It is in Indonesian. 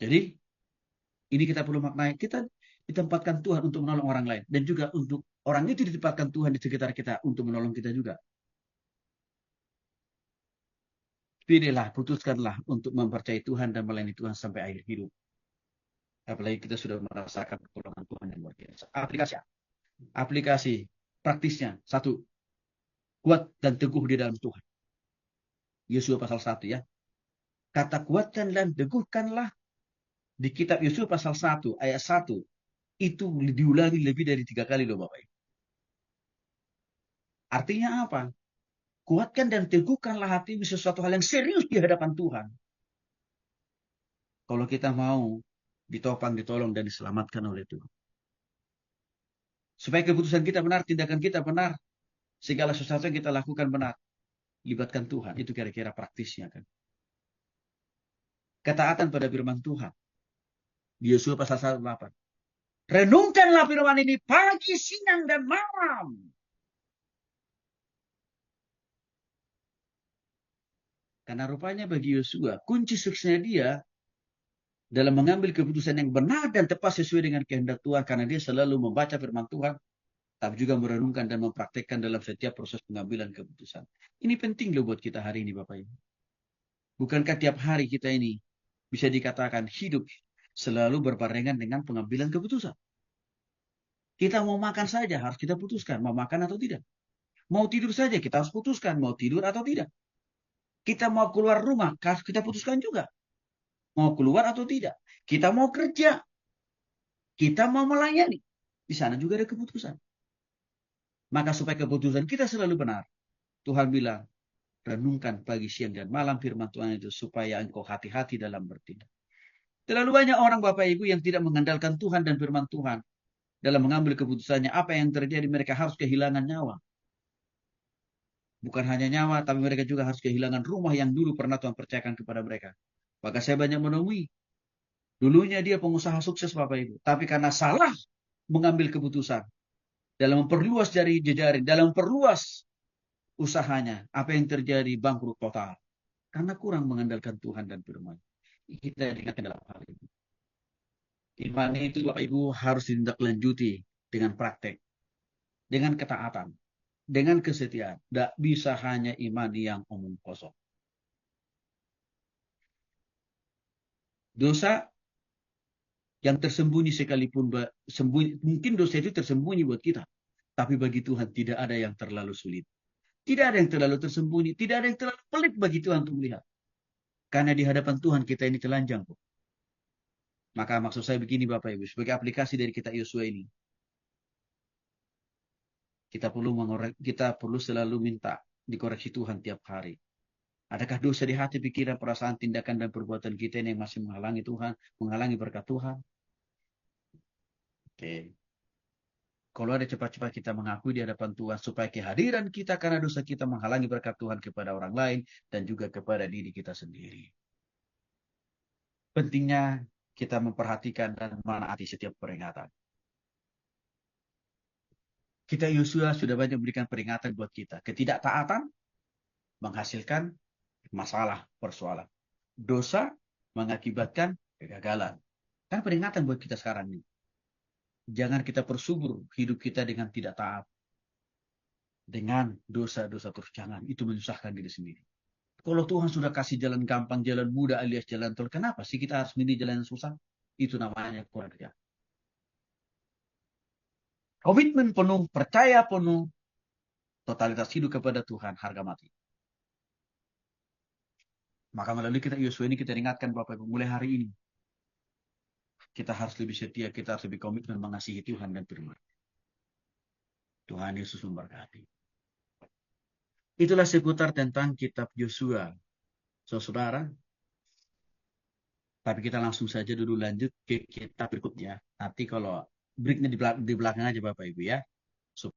Jadi ini kita perlu maknai. Kita ditempatkan Tuhan untuk menolong orang lain. Dan juga untuk orang itu ditempatkan Tuhan di sekitar kita untuk menolong kita juga. Pilihlah, putuskanlah untuk mempercayai Tuhan dan melayani Tuhan sampai akhir hidup. Apalagi kita sudah merasakan pertolongan Tuhan yang luar biasa. Aplikasi praktisnya. Satu, kuat dan teguh di dalam Tuhan. Yosua pasal 1 ya. Kata kuatkan dan teguhkanlah di kitab Yosua pasal 1 ayat 1 itu diulangi lebih dari 3 kali loh Bapak Ibu. Artinya apa? Kuatkan dan teguhkanlah hatimu sesuatu hal yang serius di hadapan Tuhan. Kalau kita mau ditopang, ditolong, dan diselamatkan oleh Tuhan. Supaya keputusan kita benar, tindakan kita benar, segala sesuatu yang kita lakukan benar. Libatkan Tuhan. Itu kira-kira praktisnya kan. Ketaatan pada firman Tuhan. Di Yosua pasal 1:8. Renungkanlah firman ini pagi, siang, dan malam. Karena rupanya bagi Yosua, kunci suksesnya dia dalam mengambil keputusan yang benar dan tepat sesuai dengan kehendak Tuhan. Karena dia selalu membaca firman Tuhan, tapi juga merenungkan dan mempraktekkan dalam setiap proses pengambilan keputusan. Ini penting loh buat kita hari ini Bapak Ibu. Bukankah tiap hari kita ini bisa dikatakan hidup selalu berbarengan dengan pengambilan keputusan. Kita mau makan saja harus kita putuskan mau makan atau tidak. Mau tidur saja kita harus putuskan mau tidur atau tidak. Kita mau keluar rumah harus kita putuskan juga. Mau keluar atau tidak. Kita mau kerja. Kita mau melayani. Di sana juga ada keputusan. Maka supaya keputusan kita selalu benar. Tuhan bilang, renungkan pagi, siang, dan malam firman Tuhan itu supaya engkau hati-hati dalam bertindak. Terlalu banyak orang Bapak Ibu yang tidak mengandalkan Tuhan dan firman Tuhan. Dalam mengambil keputusannya, apa yang terjadi mereka harus kehilangan nyawa. Bukan hanya nyawa, tapi mereka juga harus kehilangan rumah yang dulu pernah Tuhan percayakan kepada mereka. Maka saya banyak menemui. Dulunya dia pengusaha sukses Bapak Ibu. Tapi karena salah mengambil keputusan. Dalam memperluas jejaring, dalam memperluas usahanya. Apa yang terjadi? Bangkrut total. Karena kurang mengandalkan Tuhan dan firman. Kita ingatkan dalam hal ini. Iman itu Bapak Ibu harus ditindaklanjuti dengan praktek. Dengan ketaatan. Dengan kesetiaan. Tidak bisa hanya iman yang omong kosong. Dosa yang tersembunyi sekalipun mungkin dosa itu tersembunyi buat kita. Tapi bagi Tuhan tidak ada yang terlalu sulit. Tidak ada yang terlalu tersembunyi. Tidak ada yang terlalu pelik bagi Tuhan untuk melihat. Karena di hadapan Tuhan kita ini telanjang. Maka maksud saya begini Bapak Ibu. Sebagai aplikasi dari kitab Yosua ini. Kita perlu selalu minta dikoreksi Tuhan tiap hari. Adakah dosa di hati, pikiran, perasaan, tindakan, dan perbuatan kita ini yang masih menghalangi Tuhan, menghalangi berkat Tuhan? Oke. Kalau ada cepat-cepat kita mengakui di hadapan Tuhan supaya kehadiran kita karena dosa kita menghalangi berkat Tuhan kepada orang lain dan juga kepada diri kita sendiri. Pentingnya kita memperhatikan dan menaati setiap peringatan. Kita Yosua sudah banyak memberikan peringatan buat kita. Ketidaktaatan menghasilkan masalah, persoalan. Dosa mengakibatkan kegagalan. Kan peringatan buat kita sekarang ini. Jangan kita persubur hidup kita dengan tidak taat. Dengan dosa-dosa terus. Jangan. Itu menyusahkan diri sendiri. Kalau Tuhan sudah kasih jalan gampang, jalan mudah alias jalan tol, kenapa sih kita harus milih jalan yang susah? Itu namanya kurang kerja. Komitmen penuh, percaya penuh, totalitas hidup kepada Tuhan, harga mati. Maka melalui kita Yosua ini kita ingatkan Bapak Ibu, mulai hari ini kita harus lebih setia, kita harus lebih komitmen mengasihi Tuhan dan firman. Tuhan Yesus memberkati. Itulah seputar tentang kitab Yosua. Saudara, tapi kita langsung saja dulu lanjut ke kitab berikutnya. Nanti kalau breaknya di belakang aja Bapak Ibu ya.